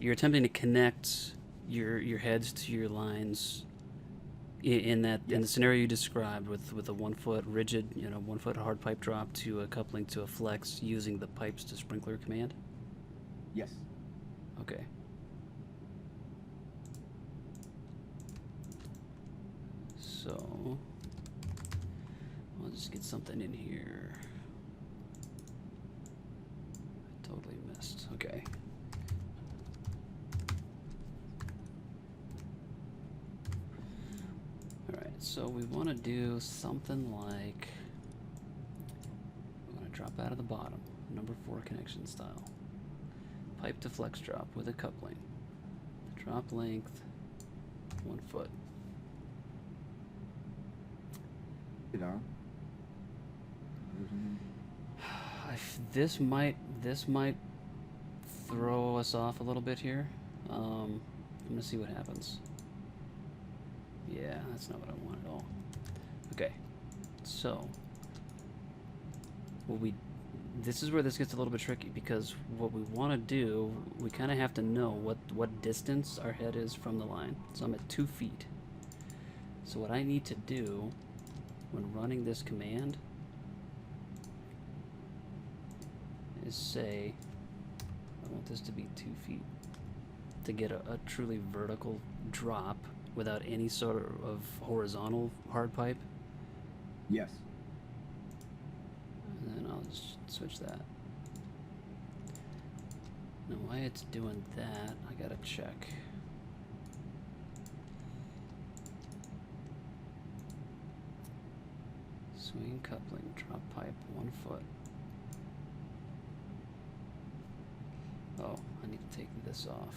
you're attempting to connect your heads to your lines in that in the scenario you described with a 1 foot rigid, 1 foot hard pipe drop to a coupling to a flex using the pipes to sprinkler command. Yes. Okay. So I'll just get something in here. I totally missed. Okay. Alright, so we want to do something like, we want to drop out of the bottom, number 4 connection style. Pipe to flex drop with a coupling. Drop length 1 foot. This might throw us off a little bit here. I'm gonna see what happens. Yeah, that's not what I want at all. Okay, so this is where this gets a little bit tricky, because what we want to do, we kind of have to know what distance our head is from the line. So I'm at 2 feet. So what I need to do when running this command is say I want this to be 2 feet to get a truly vertical drop without any sort of horizontal hard pipe. Yes. And then I'll just switch that. Now why it's doing that, I gotta check. Swing coupling, drop pipe 1 foot. Oh, I need to take this off.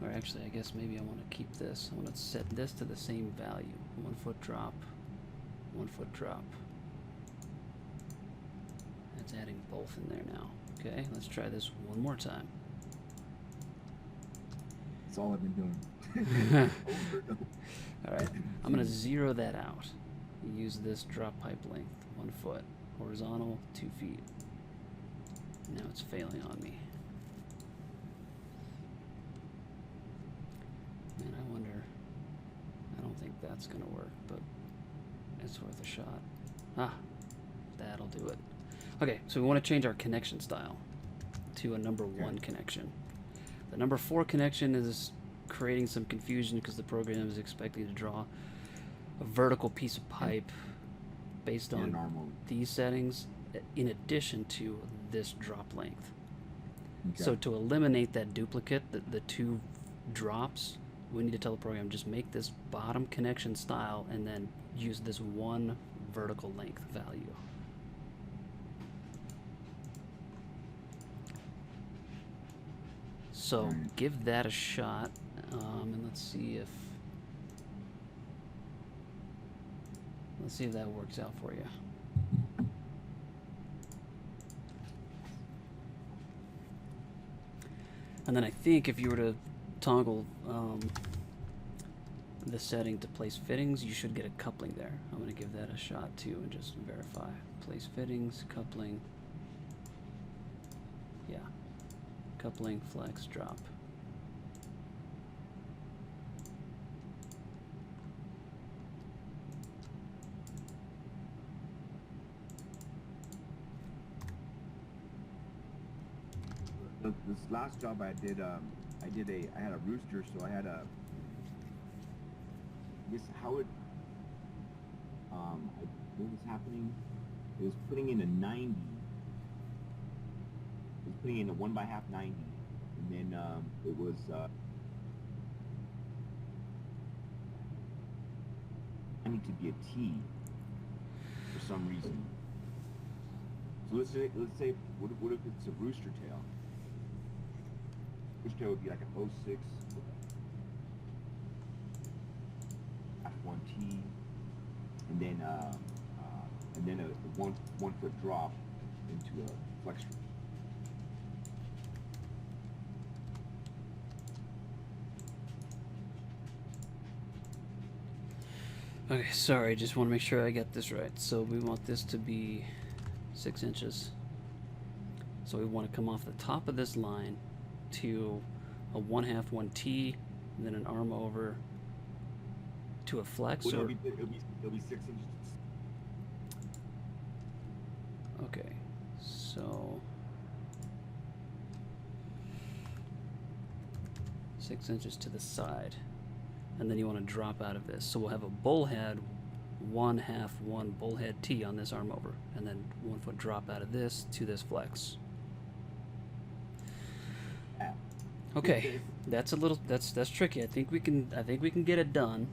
Or actually, I guess maybe I want to keep this. I want to set this to the same value. 1 foot drop, 1 foot drop. That's adding both in there now. Okay, let's try this one more time. That's all I've been doing. Alright, I'm going to zero that out. Use this drop pipe length, 1 foot. Horizontal, 2 feet. Now it's failing on me. Man, I wonder. I don't think that's going to work, but it's worth a shot. Ah, that'll do it. Okay, so we want to change our connection style to a number 1 connection. The number 4 connection is creating some confusion because the program is expecting to draw a vertical piece of pipe based on these settings in addition to this drop length. Okay. So to eliminate that duplicate, the 2 drops, we need to tell the program just make this bottom connection style and then use this 1 vertical length value. So give that a shot, and let's see if that works out for you. And then I think if you were to toggle the setting to place fittings, you should get a coupling there. I'm going to give that a shot too and just verify. Place fittings, coupling. Yeah. Coupling, flex, drop. This last job I did, I had a rooster, so I had a, I guess how it, what was happening, it was putting in a 90, it was putting in a 1/2 90, and then it was, I need to be a T for some reason. So let's say what if it's a rooster tail? Rooster tail would be like an 06 F1T, and then a one foot drop into a flex. Okay, sorry, just want to make sure I get this right. So we want this to be 6 inches. So we want to come off the top of this line to a 1/2 1T, and then an arm over to a flex? Well, Or it'll be 6 inches. okay, so 6 inches to the side, and then you want to drop out of this. So we'll have a bullhead 1/2 1 bullhead T on this arm over, and then 1 foot drop out of this to this flex. Okay, that's a little that's tricky. I think we can get it done.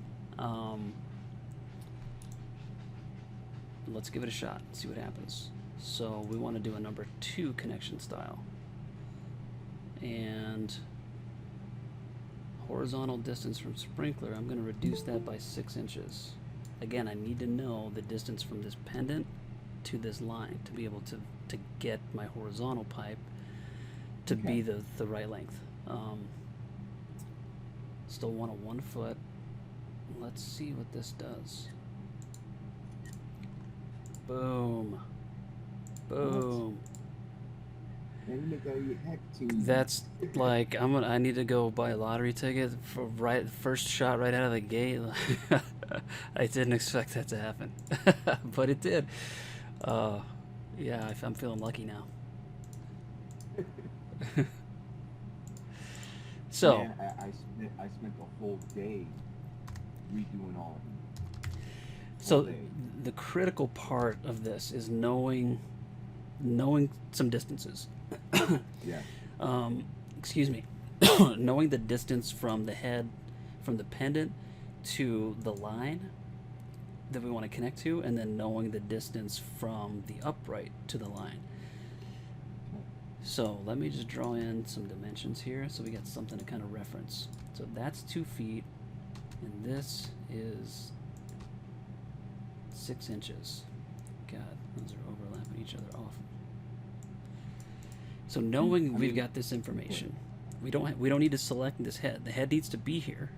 Let's give it a shot. See what happens. So we want to do a number 2 connection style, and horizontal distance from sprinkler, I'm going to reduce that by 6 inches. Again, I need to know the distance from this pendant to this line to be able to get my horizontal pipe to be the right length. Still want a 1 foot. Let's see what this does. Boom. Boom. That's like I need to go buy a lottery ticket for first shot right out of the gate. I didn't expect that to happen, but it did. Yeah, I'm feeling lucky now. So man, I spent the whole day redoing all of them. So the critical part of this is knowing some distances. Yeah. Excuse me. Knowing the distance from the head, from the pendant to the line that we want to connect to, and then knowing the distance from the upright to the line. So let me just draw in some dimensions here so we got something to kind of reference. So that's 2 feet, and this is 6 inches. God, those are overlapping each other off. So knowing we've got this information, we don't need to select this head. The head needs to be here,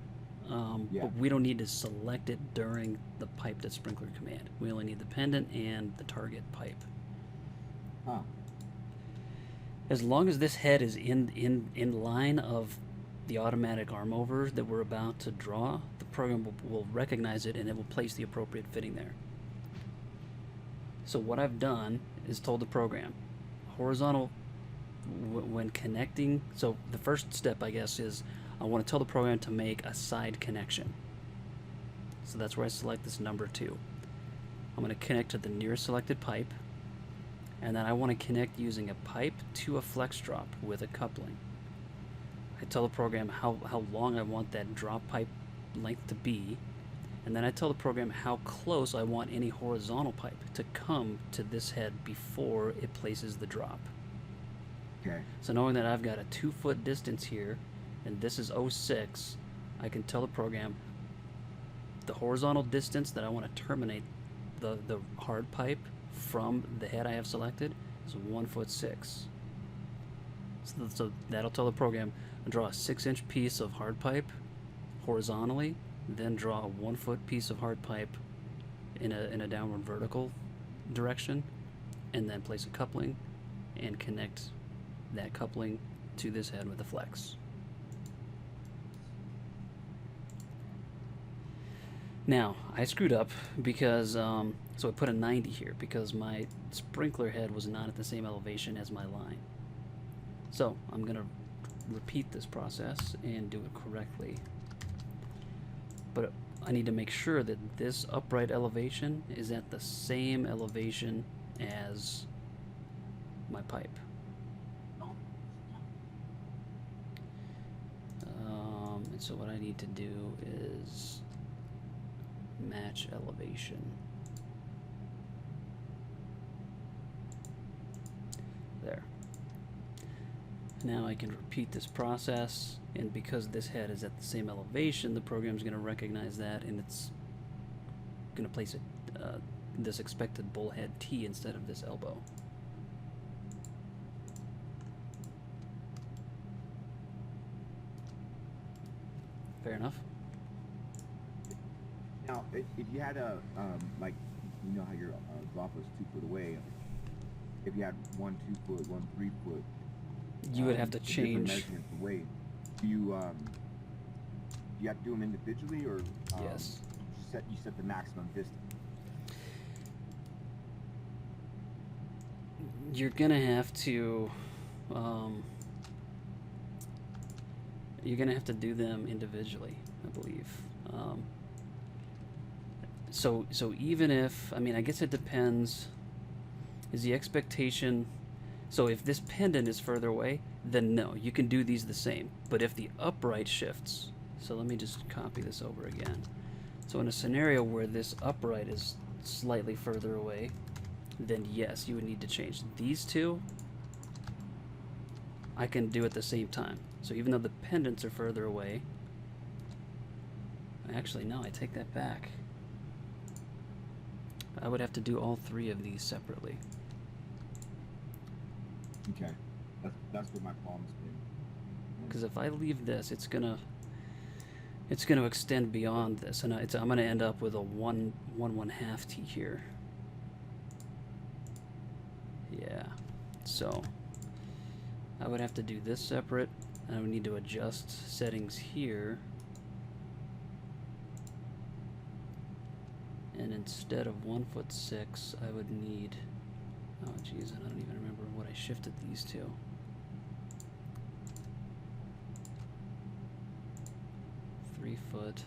but we don't need to select it during the pipe to sprinkler command. We only need the pendant and the target pipe. Huh. As long as this head is in line of the automatic arm over that we're about to draw, the program will recognize it and it will place the appropriate fitting there. So what I've done is told the program horizontal when connecting. So the first step, I guess, is I want to tell the program to make a side connection. So that's where I select this number 2. I'm going to connect to the nearest selected pipe, and then I want to connect using a pipe to a flex drop with a coupling. I tell the program how long I want that drop pipe length to be, and then I tell the program how close I want any horizontal pipe to come to this head before it places the drop. Okay. So knowing that I've got a 2 foot distance here, and this is 06, I can tell the program the horizontal distance that I want to terminate the hard pipe from the head I have selected is 1'6". So that'll tell the program draw a 6-inch piece of hard pipe horizontally, then draw a 1 foot piece of hard pipe in a downward vertical direction, and then place a coupling and connect that coupling to this head with a flex. Now, I screwed up because, so I put a 90 here because my sprinkler head was not at the same elevation as my line. So, I'm going to repeat this process and do it correctly. But I need to make sure that this upright elevation is at the same elevation as my pipe. And so what I need to do is match elevation. There. Now I can repeat this process, and because this head is at the same elevation, the program's going to recognize that, and it's going to place it this expected bullhead T instead of this elbow. Fair enough. Now, if you had a, like, you know how your drop was 2 foot away, if you had 1 2 foot, 1 3 foot, You would have to the different change. measurements, the weight. Do you have to do them individually, or Yes. you set the maximum distance? You're gonna have to. You're gonna have to do them individually, I believe. So even if, I mean, I guess it depends. Is the expectation? So if this pendant is further away, then no, you can do these the same. But if the upright shifts, so let me just copy this over again. So in a scenario where this upright is slightly further away, then yes, you would need to change these two. I can do at the same time. So even though the pendants are further away, actually no, I take that back. I would have to do all three of these separately. Okay, that's what my problem's been. Because if I leave this, it's gonna extend beyond this, and I'm gonna end up with a 1/1/2 T here. Yeah, so I would have to do this separate, and I would need to adjust settings here. And instead of 1'6", I would need, oh geez, I don't even remember what I shifted these to. 3 foot,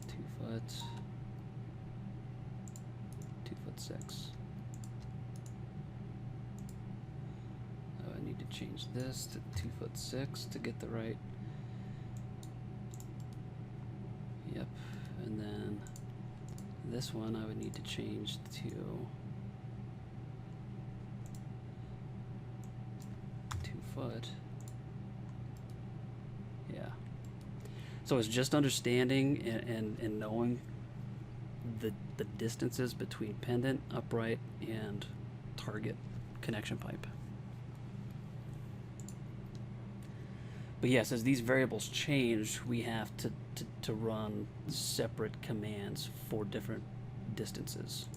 2 foot, 2'6". Oh, I need to change this to 2'6" to get the right. Yep, and then this one I would need to change to 2 foot. Yeah. So it's just understanding and knowing the distances between pendant, upright, and target connection pipe. But yes, as these variables change, we have to run separate commands for different distances.